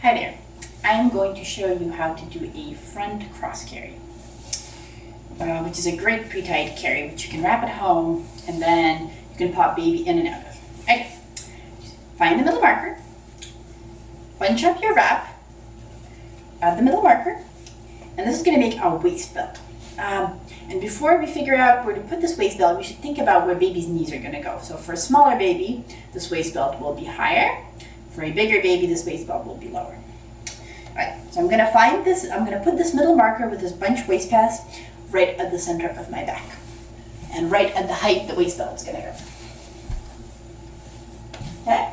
Hi there. I am going to show you how to do a front cross carry, which is a great pre-tied carry which you can wrap at home and then you can pop baby in and out of. Okay. Find the middle marker, bunch up your wrap, add the middle marker, and this is going to make our waist belt. And before we figure out where to put this waist belt, we should think about where baby's knees are going to go. So for a smaller baby, this waist belt will be higher. For a bigger baby, this waist belt will be lower. Alright, so I'm going to put this middle marker with this bunch waist pass right at the center of my back. And right at the height the waist belt is going to go. Okay.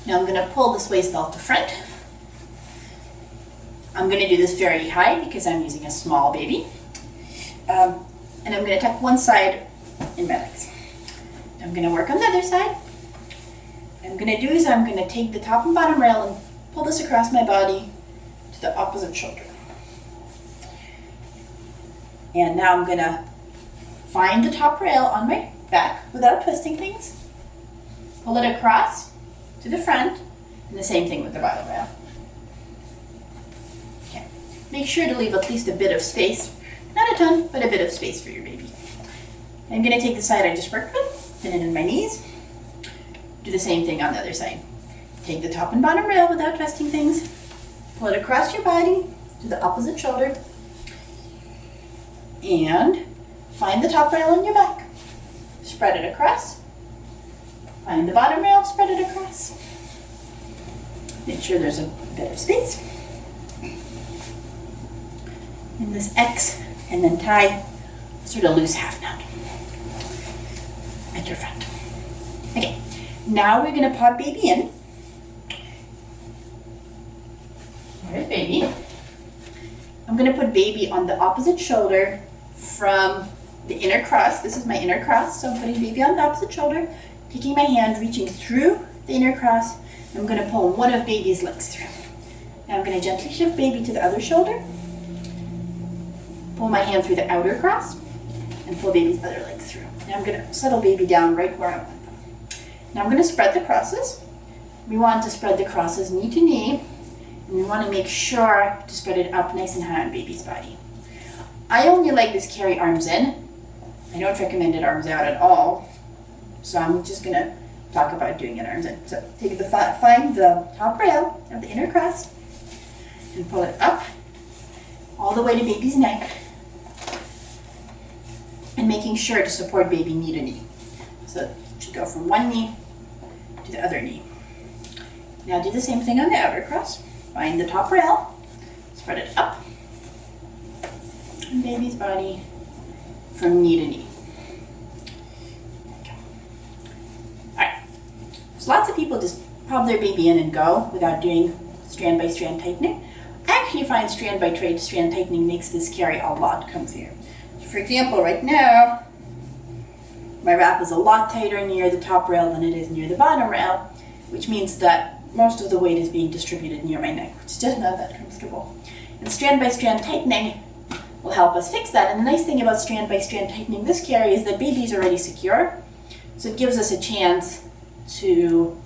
Now I'm going to pull this waist belt to front. I'm going to do this very high because I'm using a small baby. And I'm going to tuck one side in my legs. I'm going to work on the other side. What I'm going to do is I'm going to take the top and bottom rail and pull this across my body to the opposite shoulder. And now I'm going to find the top rail on my back without twisting things. Pull it across to the front, and the same thing with the bottom rail. Okay. Make sure to leave at least a bit of space. Not a ton, but a bit of space for your baby. I'm going to take the side I just worked with, pin it in my knees. Do the same thing on the other side. Take the top and bottom rail without twisting things. Pull it across your body to the opposite shoulder. And find the top rail on your back. Spread it across. Find the bottom rail, spread it across. Make sure there's a bit of space. And this X, and then tie sort of loose half knot at your front. Okay, now we're going to pop baby in. There's baby. I'm going to put baby on the opposite shoulder from the inner cross. This is my inner cross, so I'm putting baby on the opposite shoulder, taking my hand, reaching through the inner cross. I'm going to pull one of baby's legs through. Now I'm going to gently shift baby to the other shoulder. Pull my hand through the outer cross and pull baby's other leg through. Now I'm going to settle baby down right where I want them. Now I'm going to spread the crosses. We want to spread the crosses knee to knee, and we want to make sure to spread it up nice and high on baby's body. I only like this carry arms in. I don't recommend it arms out at all. So I'm just going to talk about doing it arms in. So find the top rail of the inner cross and pull it up all the way to baby's neck, and making sure to support baby knee to knee. So it should go from one knee to the other knee. Now do the same thing on the outer cross. Find the top rail, spread it up on baby's body from knee to knee. Okay. Alright, so lots of people just pop their baby in and go without doing strand by strand tightening. I actually find strand by strand tightening makes this carry a lot comfier. For example, right now, my wrap is a lot tighter near the top rail than it is near the bottom rail, which means that most of the weight is being distributed near my neck, which is just not that comfortable. And strand by strand tightening will help us fix that. And the nice thing about strand by strand tightening this carry is that baby is already secure, so it gives us a chance to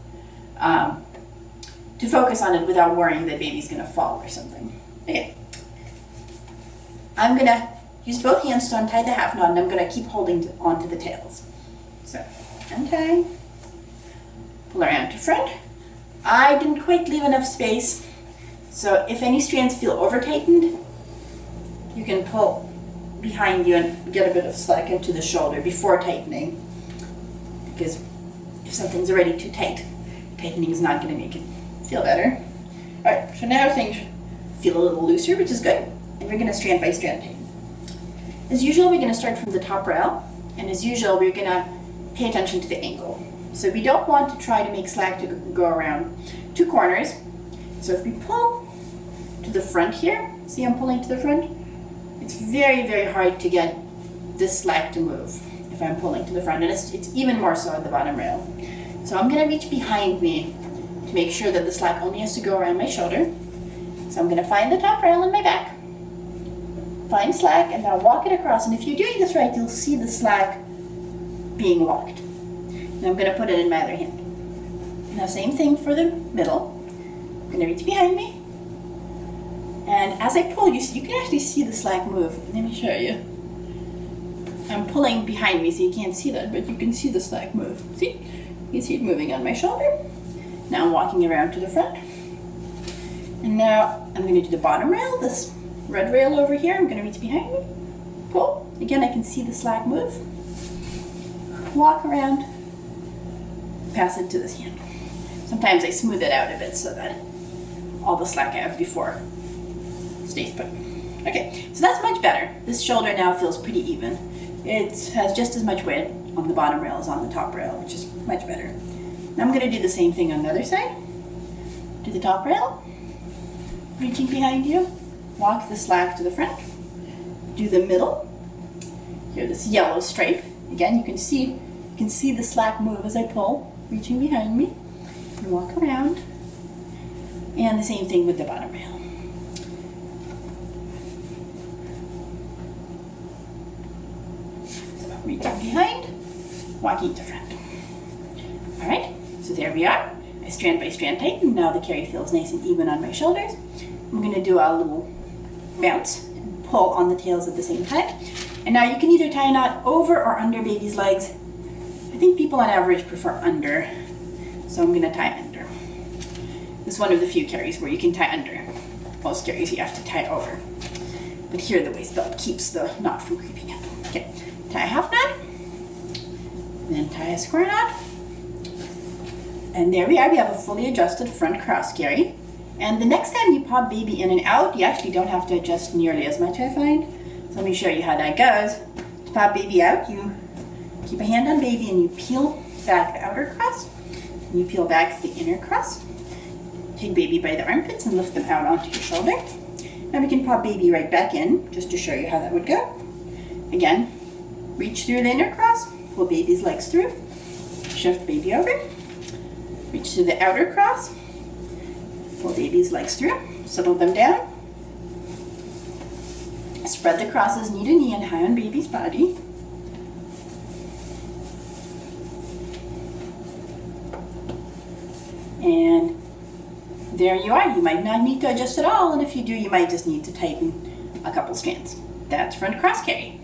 focus on it without worrying that baby's going to fall or something. Okay, I'm going to use both hands to untie the half knot, and I'm going to keep holding onto the tails. So, untie, pull around to front. I didn't quite leave enough space, so if any strands feel over tightened, you can pull behind you and get a bit of slack into the shoulder before tightening, because if something's already too tight, tightening is not going to make it feel better. Alright, so now things feel a little looser, which is good, and we're going to strand by strand tighten. As usual, we're going to start from the top rail, and as usual, we're going to pay attention to the angle. So we don't want to try to make slack to go around two corners. So if we pull to the front here, see I'm pulling to the front? It's very, very hard to get this slack to move if I'm pulling to the front, and it's even more so at the bottom rail. So I'm going to reach behind me to make sure that the slack only has to go around my shoulder. So I'm going to find the top rail on my back, find slack, and now walk it across. And if you're doing this right, you'll see the slack being walked. And I'm going to put it in my other hand. Now same thing for the middle. gonna reach behind me. And as I pull, you can actually see the slack move. Let me show you. I'm pulling behind me, so you can't see that, but you can see the slack move. See? You can see it moving on my shoulder. Now I'm walking around to the front. And now I'm going to do the bottom rail, this red rail over here. I'm going to reach behind me, pull. Again, I can see the slack move. Walk around, pass it to this hand. Sometimes I smooth it out a bit so that all the slack I have before stays put. Okay, so that's much better. This shoulder now feels pretty even. It has just as much weight on the bottom rail as on the top rail, which is much better. Now I'm going to do the same thing on the other side. Do the top rail, reaching behind you, walk the slack to the front, do the middle. Here, this yellow stripe. Again, you can see the slack move as I pull, reaching behind me, and walk around. And the same thing with the bottom rail. Reaching behind, walking to front. All right, so there we are. I strand by strand tighten. Now the carry feels nice and even on my shoulders. I'm going to do a little bounce and pull on the tails at the same time. And now you can either tie a knot over or under baby's legs. I think people on average prefer under, so I'm going to tie under. This is one of the few carries where you can tie under. Most carries you have to tie over. But here the waist belt keeps the knot from creeping up. Okay. Tie a half knot, then tie a square knot, and there we are. We have a fully adjusted front cross carry. And the next time you pop baby in and out, you actually don't have to adjust nearly as much, I find. So let me show you how that goes. To pop baby out, you keep a hand on baby and you peel back the outer cross, and you peel back the inner cross. Take baby by the armpits and lift them out onto your shoulder. Now we can pop baby right back in, just to show you how that would go. Again, reach through the inner cross, pull baby's legs through, shift baby over, reach to the outer cross, pull baby's legs through, settle them down, spread the crosses knee to knee and high on baby's body. And there you are. You might not need to adjust at all, and if you do, you might just need to tighten a couple strands. That's front cross carry.